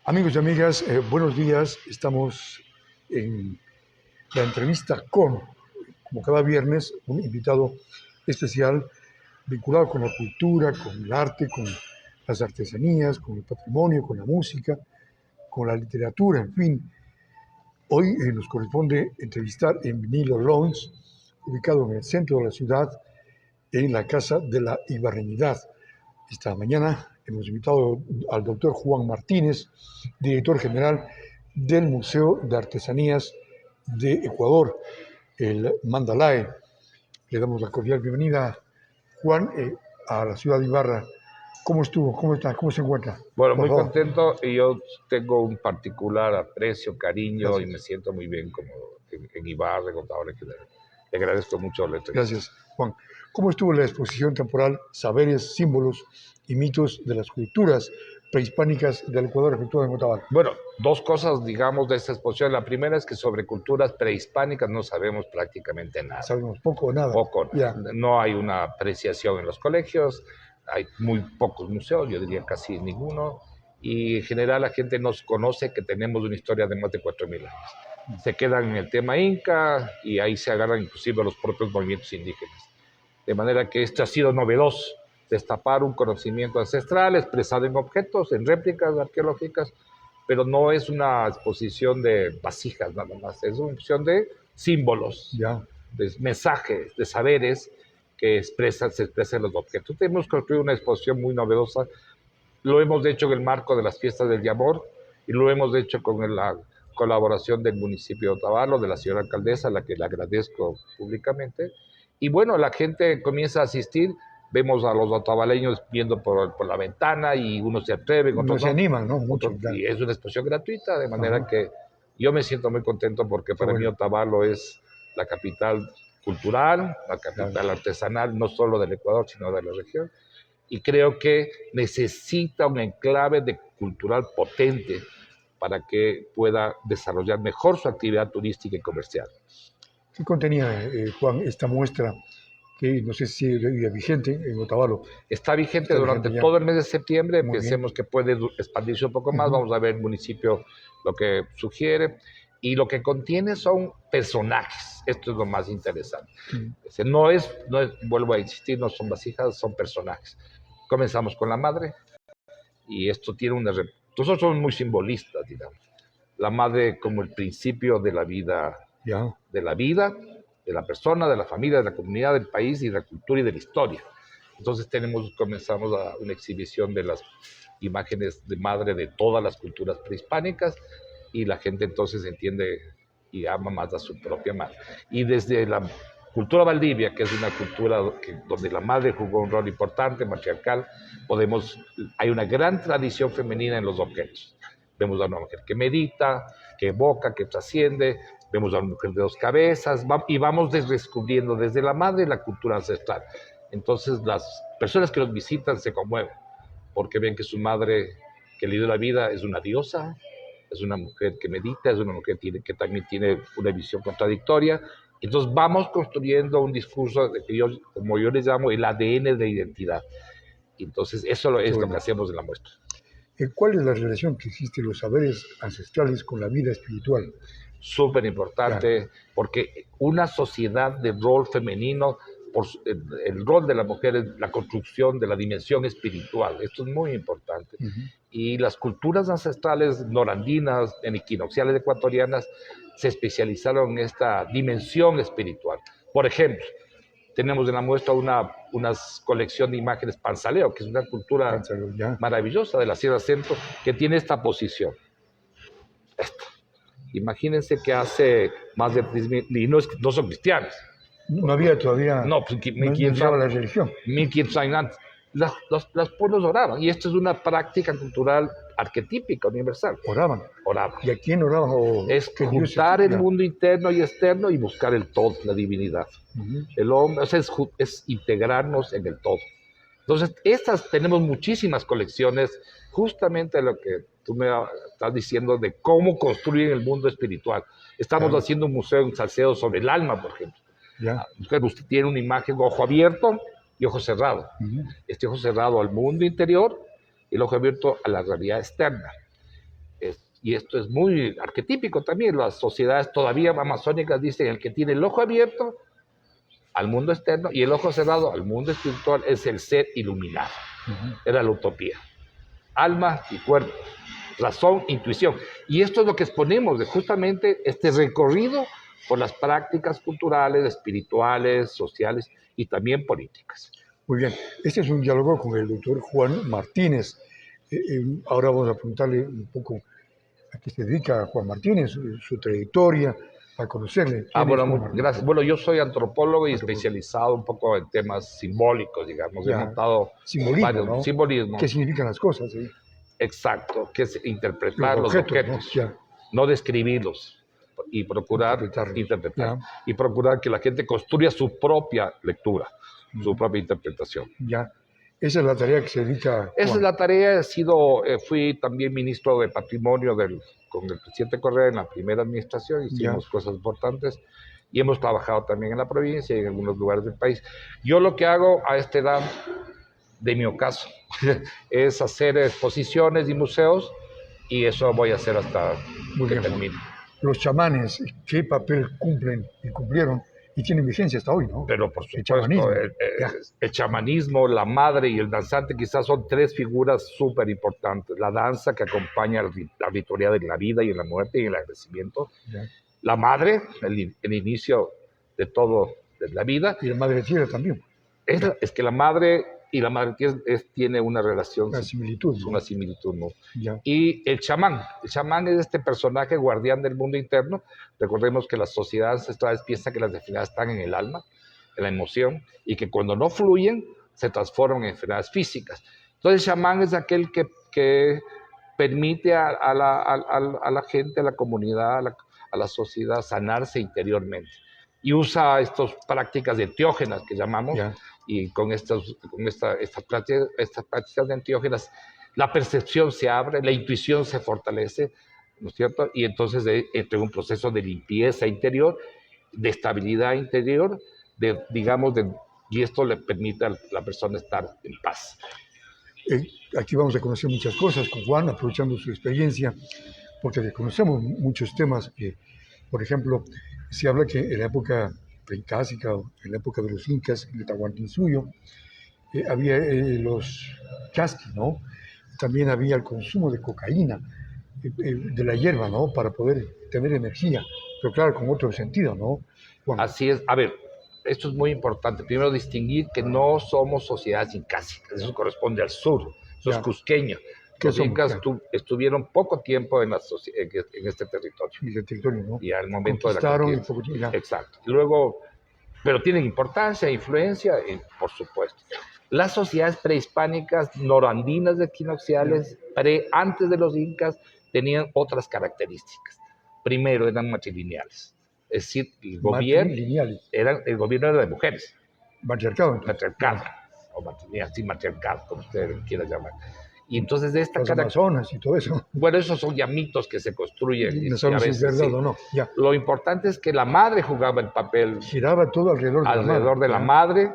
Amigos y amigas, buenos días. Estamos en la entrevista con, como cada viernes, un invitado especial vinculado con la cultura, con el arte, con las artesanías, con el patrimonio, con la música, con la literatura, en fin. Hoy nos corresponde entrevistar en Vinilo Lounge, ubicado en el centro de la ciudad, en la Casa de la Ibarreñidad. Esta mañana hemos invitado al doctor Juan Martínez, director general del Museo de Artesanías de Ecuador, el Mandalae. Le damos la cordial bienvenida, Juan, a la ciudad de Ibarra. ¿Cómo estuvo? ¿Cómo está? ¿Cómo se encuentra? Bueno, Por muy favor. contento y yo tengo un particular aprecio, cariño Gracias. y me siento muy bien como en Ibarra, contador en general. Le agradezco mucho la entrevista. Gracias, Juan. ¿Cómo estuvo la exposición temporal Saberes, Símbolos y Mitos de las Culturas Prehispánicas del Ecuador, efectuada en Otavalo? Bueno, dos cosas, digamos, de esta exposición. La primera es que sobre culturas prehispánicas no sabemos prácticamente nada. Sabemos poco o nada. Poco. Ya. No hay una apreciación en los colegios, hay muy pocos museos, yo diría casi ninguno, y en general la gente nos conoce que tenemos una historia de más de 4.000 años. Se quedan en el tema inca y ahí se agarran inclusive los propios movimientos indígenas. De manera que esto ha sido novedoso, destapar un conocimiento ancestral expresado en objetos, en réplicas arqueológicas, pero no es una exposición de vasijas nada más, es una exposición de símbolos, Ya. de mensajes, de saberes que se expresan en los objetos. Hemos construido una exposición muy novedosa, lo hemos hecho en el marco de las fiestas del Yamor y lo hemos hecho con la colaboración del municipio de Otavalo, de la señora alcaldesa, a la que le agradezco públicamente. Y bueno, la gente comienza a asistir, vemos a los otavaleños viendo por la ventana y unos se atreven, otros No se no. animan, ¿no? Mucho. Y es una exposición gratuita, de manera Ajá. que yo me siento muy contento porque para mí bueno. Otavalo es la capital cultural, la capital artesanal, no solo del Ecuador, sino de la región. Y creo que necesita un enclave cultural potente para que pueda desarrollar mejor su actividad turística y comercial. ¿Qué contenía, Juan, esta muestra que no sé si sigue vigente en Otavalo? Está vigente Está durante vigente ya. todo el mes de septiembre, Muy pensemos que puede expandirse un poco más, vamos a ver el municipio lo que sugiere, y lo que contiene son personajes, esto es lo más interesante. No es, vuelvo a insistir, no son vasijas, son personajes. Comenzamos con la madre, y esto tiene una... Nosotros somos muy simbolistas, digamos. La madre como el principio de la vida, Ya. de la vida, de la persona, de la familia, de la comunidad, del país y de la cultura y de la historia. Entonces comenzamos una exhibición de las imágenes de madre de todas las culturas prehispánicas y la gente entonces entiende y ama más a su propia madre. Y desde la cultura Valdivia, que es una cultura donde la madre jugó un rol importante, matriarcal, hay una gran tradición femenina en los objetos. Vemos a una mujer que medita, que evoca, que trasciende, vemos a una mujer de dos cabezas, y vamos descubriendo desde la madre la cultura ancestral. Entonces las personas que nos visitan se conmueven, porque ven que su madre, que le dio la vida, es una diosa, es una mujer que medita, es una mujer que también tiene una visión contradictoria. Entonces vamos construyendo un discurso que como yo les llamo, el ADN de identidad. Entonces eso es lo que hacemos en la muestra. ¿Cuál es la relación que existe de los saberes ancestrales con la vida espiritual? Súper importante, porque una sociedad de rol femenino, el rol de la mujer es la construcción de la dimensión espiritual. Esto es muy importante. Y las culturas ancestrales norandinas, equinocciales ecuatorianas, se especializaron en esta dimensión espiritual. Por ejemplo, tenemos en la muestra una colección de imágenes panzaleo, que es una cultura maravillosa de la Sierra Centro, que tiene esta posición. Esta. Imagínense que hace más de 3.000, y no son cristianos. No había todavía, no, pues, no entraba la religión. 1.500 años antes. Los pueblos oraban, y esto es una práctica cultural arquetípica, universal. Oraban. ¿Y a quién oraban? Es juntar el mundo interno y externo y buscar el todo, la divinidad. El hombre, o sea, es integrarnos en el todo. Entonces, tenemos muchísimas colecciones, justamente lo que tú me estás diciendo de cómo construyen el mundo espiritual. Estamos haciendo un museo en Salcedo sobre el alma, por ejemplo. Usted tiene una imagen, ojo abierto y ojo cerrado. Este ojo cerrado al mundo interior y el ojo abierto a la realidad externa. y esto es muy arquetípico también, las sociedades todavía amazónicas dicen el que tiene el ojo abierto al mundo externo y el ojo cerrado al mundo espiritual es el ser iluminado. Era la utopía. Alma y cuerpo, razón, intuición. Y esto es lo que exponemos de justamente este recorrido por las prácticas culturales, espirituales, sociales y también políticas. Muy bien, este es un diálogo con el doctor Juan Martínez. Ahora vamos a preguntarle un poco a qué se dedica Juan Martínez, su trayectoria, para conocerle. Bueno, gracias. Bueno, yo soy antropólogo y especializado un poco en temas simbólicos, digamos. Ya. He montado Simbolismo, varios ¿no? simbolismos. ¿Qué significan las cosas? ¿Sí? Exacto, que es interpretar los objetos, ¿no? no describirlos y procurar interpretar. Y procurar que la gente construya su propia lectura, su propia interpretación. Ya. Esa es la tarea que se dedica Juan. Esa es la tarea. Fui también ministro de Patrimonio con el presidente Correa en la primera administración. Hicimos cosas importantes y hemos trabajado también en la provincia y en algunos lugares del país. Yo lo que hago a esta edad, de mi ocaso, es hacer exposiciones y museos, y eso voy a hacer hasta que termine. Los chamanes, ¿qué papel cumplen y cumplieron y tienen vigencia hasta hoy, no? Pero por supuesto, el chamanismo, la madre y el danzante quizás son tres figuras súper importantes. La danza, que acompaña la ritualidad de la vida y en la muerte y en el agradecimiento. La madre, el inicio de todo, de la vida. Y la madre tierra también. Es que la madre y la madre tierra tiene una relación. Una similitud. Una similitud, ¿no? Y el chamán es este personaje guardián del mundo interno. Recordemos que las sociedades ancestrales piensan que las enfermedades están en el alma, en la emoción, y que cuando no fluyen se transforman en enfermedades físicas. Entonces el chamán es aquel que permite a la gente, a la comunidad, a la sociedad sanarse interiormente. Y usa estas prácticas enteógenas que llamamos, y con estas prácticas enteógenas la percepción se abre, la intuición se fortalece, ¿no es cierto? Y entonces entra en un proceso de limpieza interior, de estabilidad interior, y esto le permite a la persona estar en paz. Aquí vamos a conocer muchas cosas con Juan, aprovechando su experiencia, porque desconocemos muchos temas. Por ejemplo, se habla que en la época preincásica, en la época de los incas, en el Tahuantinsuyo, había los chasquis, ¿no? También había el consumo de cocaína, de la hierba, ¿no? Para poder tener energía, pero claro, con otro sentido, ¿no? Bueno. Así es. A ver, esto es muy importante. Primero, distinguir que no somos sociedades incásicas, eso corresponde al sur, eso es cusqueño. Los incas estuvieron poco tiempo en este territorio. Y el territorio, ¿no? Y al momento de la conquista. Exacto. Luego, pero tienen importancia, influencia, por supuesto. Las sociedades prehispánicas norandinas de equinocciales, antes de los incas, tenían otras características. Primero, eran matrilineales. Es decir, el gobierno era de mujeres. Matriarcado. Matriarcado. O matriarcado, como usted quiera llamar. Y entonces de esta los amazonas y todo eso. Bueno, esos son ya mitos que se construyen. No sabemos si es verdad o no. Lo importante es que la madre jugaba el papel. Giraba todo alrededor de la madre,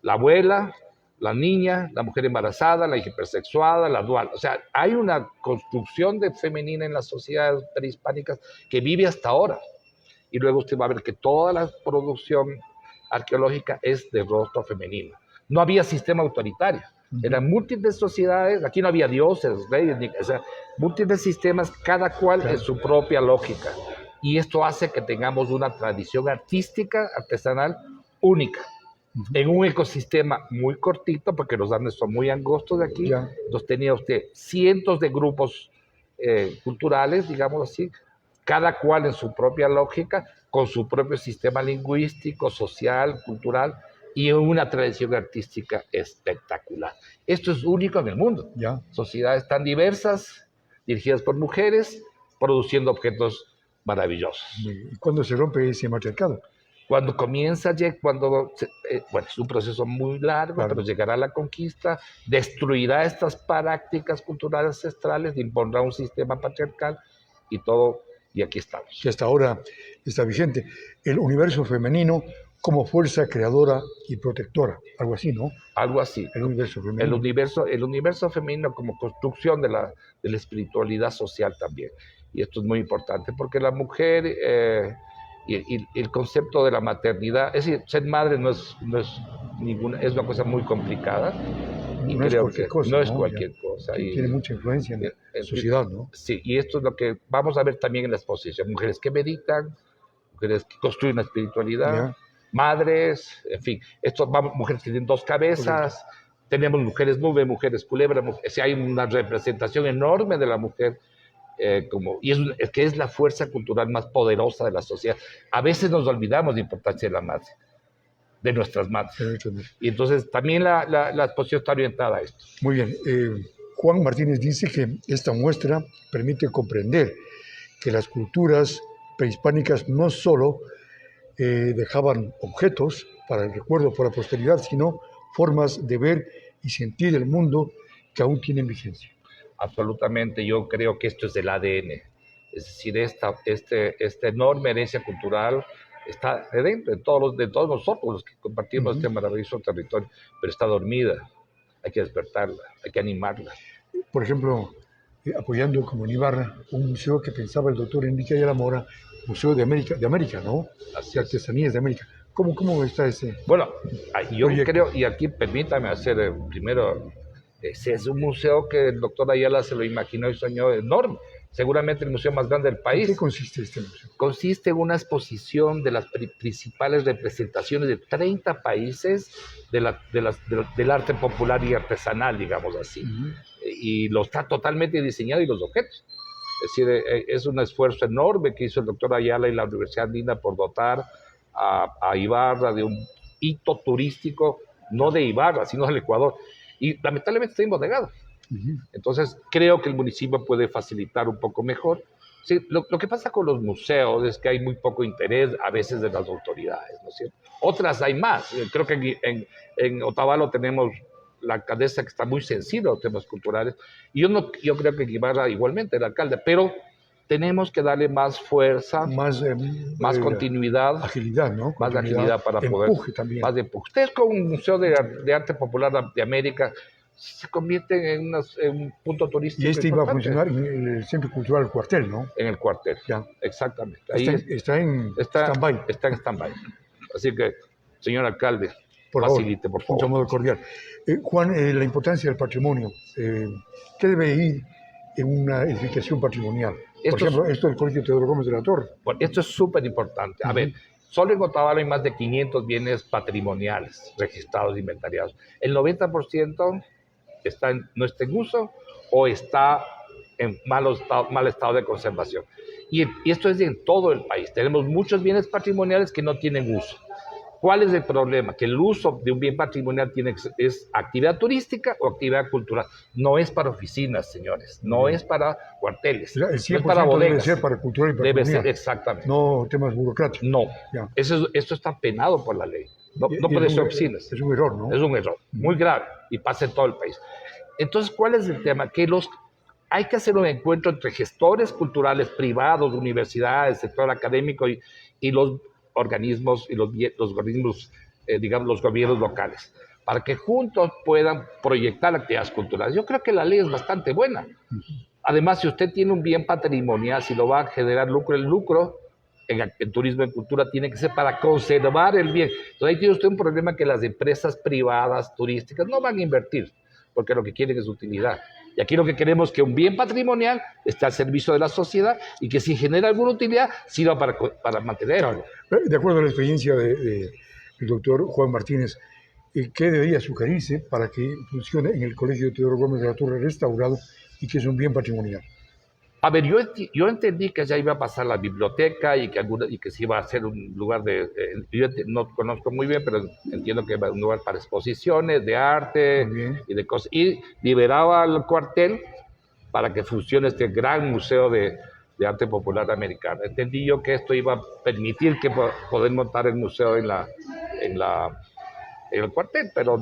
la abuela, la niña, la mujer embarazada, la hipersexuada, la dual. O sea, hay una construcción femenina en las sociedades prehispánicas que vive hasta ahora. Y luego usted va a ver que toda la producción arqueológica es de rostro femenino. No había sistema autoritario. Eran múltiples sociedades, aquí no había dioses, reyes, o sea, múltiples sistemas, cada cual en su propia lógica. Y esto hace que tengamos una tradición artística, artesanal, única, en un ecosistema muy cortito, porque los Andes son muy angostos de aquí. Entonces tenía usted cientos de grupos culturales, digamos así, cada cual en su propia lógica, con su propio sistema lingüístico, social, cultural, y una tradición artística espectacular. Esto es único en el mundo. Sociedades tan diversas, dirigidas por mujeres, produciendo objetos maravillosos. ¿Y cuándo se rompe ese matriarcado? Cuando comienza, bueno, es un proceso muy largo, pero llegará la conquista, destruirá estas prácticas culturales ancestrales, impondrá un sistema patriarcal y todo, y aquí estamos. Que hasta ahora está vigente. El universo femenino como fuerza creadora y protectora, algo así, ¿no? Algo así. El universo femenino. El universo femenino como construcción de la espiritualidad social también. y esto es muy importante, porque la mujer y el concepto de la maternidad, es decir, ser madre es una cosa muy complicada, y No es creo cualquier que cosa, no es ¿no? Ya cualquier cosa. tiene mucha influencia en la sociedad, ¿no? Sí, y esto es lo que vamos a ver también en la exposición. Mujeres que meditan, mujeres que construyen la espiritualidad, Ya, madres, en fin. Mujeres que tienen dos correcto. cabezas, tenemos mujeres nube, mujeres culebra, hay una representación enorme de la mujer. Es que es la fuerza cultural más poderosa de la sociedad. A veces nos olvidamos de la importancia de la madre, de nuestras madres. Y entonces también la exposición está orientada a esto. Muy bien. Juan Martínez dice que esta muestra permite comprender que las culturas prehispánicas no solo dejaban objetos para el recuerdo, para la posteridad, sino formas de ver y sentir el mundo que aún tienen vigencia. Absolutamente, yo creo que esto es del ADN. Es decir, esta enorme herencia cultural está dentro de todos nosotros los que compartimos este maravilloso territorio, pero está dormida. Hay que despertarla, hay que animarla. Por ejemplo, apoyando como en Ibarra, un museo que pensaba el doctor Enrique Ayala Mora, Museo de América, ¿no? Así De es. Artesanías de América. ¿Cómo está ese? Bueno, yo proyecto? creo, y aquí permítame hacer primero, ese es un museo que el doctor Ayala se lo imaginó y soñó enorme. Seguramente el museo más grande del ¿En país. qué consiste este museo? Consiste en una exposición de las principales representaciones de 30 países del arte popular y artesanal, digamos así. Y lo está totalmente diseñado, y los objetos. Es decir, es un esfuerzo enorme que hizo el doctor Ayala y la Universidad Andina por dotar a Ibarra de un hito turístico, no de Ibarra, sino del Ecuador. Y lamentablemente está embodegado. Entonces, creo que el municipio puede facilitar un poco mejor. Sí, lo que pasa con los museos es que hay muy poco interés a veces de las autoridades, ¿no es cierto? Otras hay más. Creo que en Otavalo tenemos la alcaldesa que está muy sensible a los temas culturales, y yo creo que Ibarra igualmente, el alcalde, pero tenemos que darle más fuerza, más continuidad, agilidad, ¿no? más agilidad para poder, empuje también. más de empuje. Ustedes con un museo de arte popular de América se convierten en un punto turístico. Y este iba a importante. funcionar en el Centro Cultural El Cuartel, ¿no? En el cuartel, Ya. exactamente. Está en stand-by. Está en stand-by. Así que, señor alcalde, Por facilite, por favor. Un modo cordial. Juan, la importancia del patrimonio. ¿Qué debe ir en una edificación patrimonial? Por ejemplo, esto del Colegio Teodoro Gómez de la Torre. Bueno, esto es súper importante. A ver, solo en Otavalo hay más de 500 bienes patrimoniales registrados e inventariados. El 90% no está en uso o está en mal estado de conservación. Y esto es en todo el país. Tenemos muchos bienes patrimoniales que no tienen uso. ¿Cuál es el problema? Que el uso de un bien patrimonial es actividad turística o actividad cultural. No es para oficinas, señores. No es para cuarteles. El 100% no es para bodegas. Debe ser para cultura y patrimonial. Debe ser, exactamente. No temas burocráticos. No. Esto está penado por la ley. No puede ser oficinas. Es un error, ¿no? Es un error muy grave y pasa en todo el país. Entonces, ¿cuál es el tema? Que hay que hacer un encuentro entre gestores culturales privados, universidades, sector académico y los organismos, digamos, los gobiernos locales, para que juntos puedan proyectar actividades culturales. Yo creo que la ley es bastante buena. Además, si usted tiene un bien patrimonial, si lo va a generar lucro, el lucro en turismo y cultura tiene que ser para conservar el bien. Entonces ahí tiene usted un problema que las empresas privadas turísticas no van a invertir, porque lo que quieren es utilidad. Y aquí lo que queremos es que un bien patrimonial esté al servicio de la sociedad y que si genera alguna utilidad sirva para mantenerlo. Claro. De acuerdo a la experiencia del doctor Juan Martínez, ¿qué debería sugerirse para que funcione en el Colegio Teodoro Gómez de la Torre restaurado y que es un bien patrimonial? A ver, yo entendí que ya iba a pasar la biblioteca y que se iba a hacer un lugar yo no conozco muy bien, pero entiendo que va a un lugar para exposiciones de arte y de cosas. Y liberaba el cuartel para que funcione este gran museo de arte popular americano. Entendí yo que esto iba a permitir que poder montar el museo en el cuartel, pero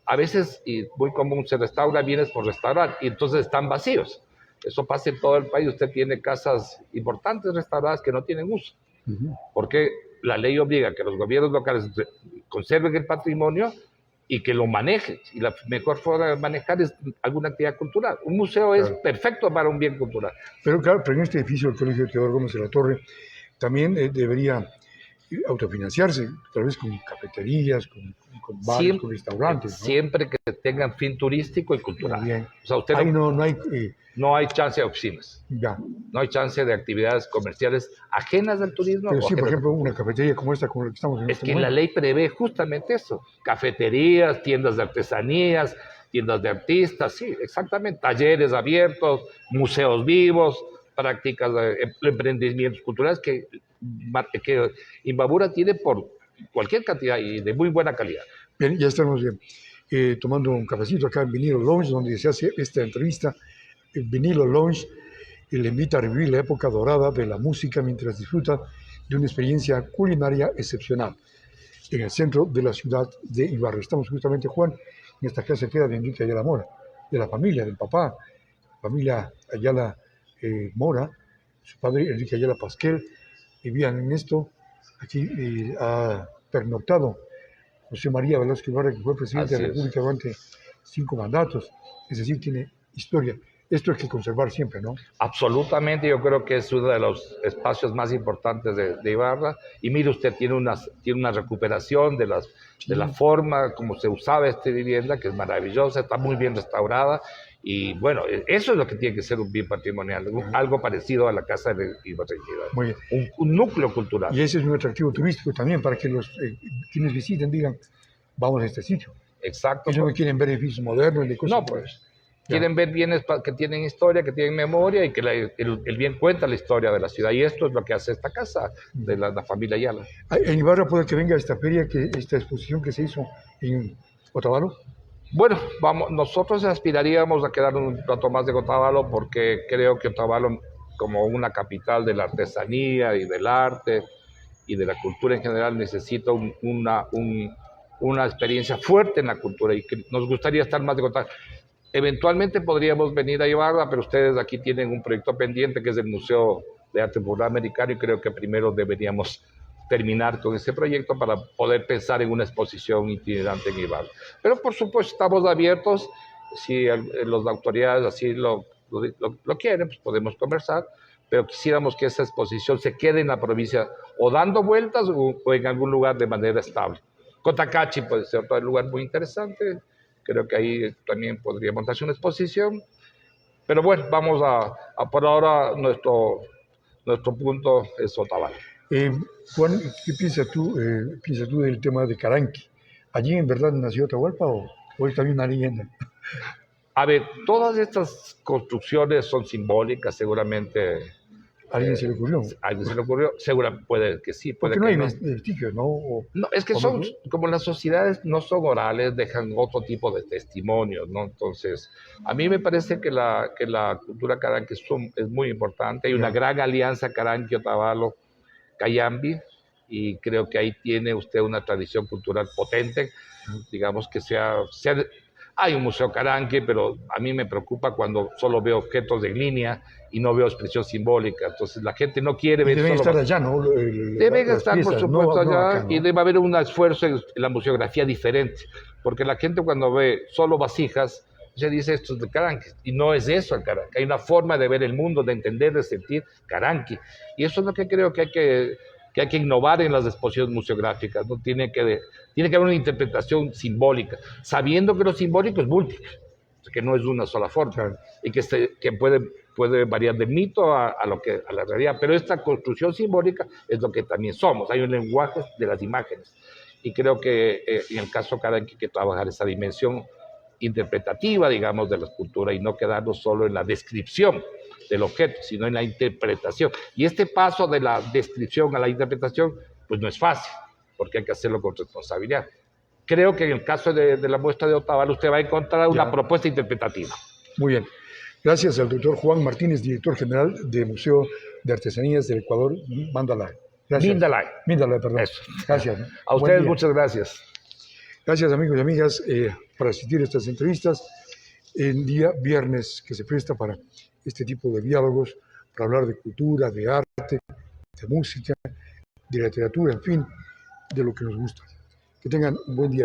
a veces, y muy común, se restaura bienes por restaurar y entonces están vacíos. Eso pasa en todo el país. Usted tiene casas importantes restauradas que no tienen uso. Porque la ley obliga a que los gobiernos locales conserven el patrimonio y que lo manejes. Y la mejor forma de manejar es alguna actividad cultural. Un museo es perfecto para un bien cultural. Pero claro, pero en este edificio del Colegio Teodoro Gómez de la Torre también debería autofinanciarse, tal vez con cafeterías, con bares, Siempre, con restaurantes, ¿no? siempre que tengan fin turístico y cultural. Muy bien. O sea, usted Ahí no hay... no hay chance de oficinas, ya. no hay chance de actividades comerciales ajenas al turismo. Pero sí, por ejemplo, una cafetería como esta, con la que estamos en Es este que momento. la ley prevé justamente eso: cafeterías, tiendas de artesanías, tiendas de artistas, sí, exactamente, talleres abiertos, museos vivos, prácticas de emprendimientos culturales que Imbabura tiene por cualquier cantidad y de muy buena calidad. Bien, ya estamos tomando un cafecito acá en Vinilo Lounge, donde se hace esta entrevista. En Vinilo Lounge le invita a revivir la época dorada de la música mientras disfruta de una experiencia culinaria excepcional en el centro de la ciudad de Ibarra. Estamos justamente, Juan, en esta casa que era de Enrique Ayala Mora, de la familia, del papá, familia Ayala Mora, su padre Enrique Ayala Pasquel, vivían en esto. Aquí ha pernoctado José María Velasco Ibarra, que fue presidente de la República durante 5 mandatos, es decir, tiene historia. Esto hay que conservar siempre, ¿no? Absolutamente, yo creo que es uno de los espacios más importantes de Ibarra. Y mire usted, tiene una recuperación de la forma como se usaba esta vivienda, que es maravillosa, está muy bien restaurada. Y bueno, eso es lo que tiene que ser un bien patrimonial, algo parecido a la Casa de Ibarra. Muy bien. Un núcleo cultural. Y ese es un atractivo turístico también para que los quienes visiten digan, vamos a este sitio. Exacto. Ellos no quieren ver edificios modernos ni cosas. No, pues. Quieren ver bienes que tienen historia, que tienen memoria y que el bien cuenta la historia de la ciudad. Y esto es lo que hace esta casa de la familia Ayala. En Ibarra puede que venga esta feria, esta exposición que se hizo en Otavalo. Bueno, nosotros aspiraríamos a quedar un rato más de Otavalo porque creo que Otavalo, como una capital de la artesanía y del arte y de la cultura en general, necesita una experiencia fuerte en la cultura y que nos gustaría estar más de Otavalo. Eventualmente podríamos venir a Ibarra, pero ustedes aquí tienen un proyecto pendiente que es el Museo de Arte Popular Americano y creo que primero deberíamos terminar con ese proyecto para poder pensar en una exposición itinerante en Ibarra. Pero por supuesto estamos abiertos, si las autoridades así lo quieren, pues podemos conversar, pero quisiéramos que esa exposición se quede en la provincia o dando vueltas o en algún lugar de manera estable. Cotacachi puede ser otro lugar muy interesante. Creo que ahí también podría montarse una exposición. Pero bueno, vamos por ahora nuestro punto es Otavalo. Juan, ¿qué piensas tú del tema de Caranqui? ¿Allí en verdad nació Atahualpa o es también una leyenda? A ver, todas estas construcciones son simbólicas, seguramente. ¿A alguien se le ocurrió? ¿A alguien se le ocurrió? Seguramente puede que sí, puede porque que no no. hay vestigios, ¿no? No, es que son, como las sociedades no son orales, dejan otro tipo de testimonios, ¿no? Entonces, a mí me parece que la cultura caranqui es muy importante. Hay una gran alianza Caranqui-Otavalo-Cayambi, y creo que ahí tiene usted una tradición cultural potente. Digamos que hay un museo Caranqui, pero a mí me preocupa cuando solo veo objetos en línea y no veo expresión simbólica. Entonces la gente no quiere ver. Deben estar allá, ¿no? Deben estar, por supuesto, allá, acá, ¿no? Y debe haber un esfuerzo en la museografía diferente, porque la gente cuando ve solo vasijas, se dice esto es de Caranqui, y no es eso el Caranqui. Hay una forma de ver el mundo, de entender, de sentir Caranqui, y eso es lo que creo que hay que innovar en las exposiciones museográficas, ¿no? Tiene que haber una interpretación simbólica, sabiendo que lo simbólico es múltiple, que no es de una sola forma, claro, y que puede variar de mito a la realidad, pero esta construcción simbólica es lo que también somos. Hay un lenguaje de las imágenes, y creo que en el caso Caranqui hay que trabajar esa dimensión interpretativa, digamos, de la escultura y no quedarnos solo en la descripción del objeto, sino en la interpretación. Y este paso de la descripción a la interpretación, pues no es fácil, porque hay que hacerlo con responsabilidad. Creo que en el caso de la muestra de Otavalo usted va a encontrar una propuesta interpretativa. Muy bien. Gracias al doctor Juan Martínez, director general del Museo de Artesanías del Ecuador, Mandalay. Gracias. Mindalay, perdón. Eso. Gracias. ¿No? A ustedes muchas gracias. Gracias, amigos y amigas, por asistir a estas entrevistas en día viernes, que se presta para este tipo de diálogos, para hablar de cultura, de arte, de música, de literatura, en fin, de lo que nos gusta. Que tengan un buen día.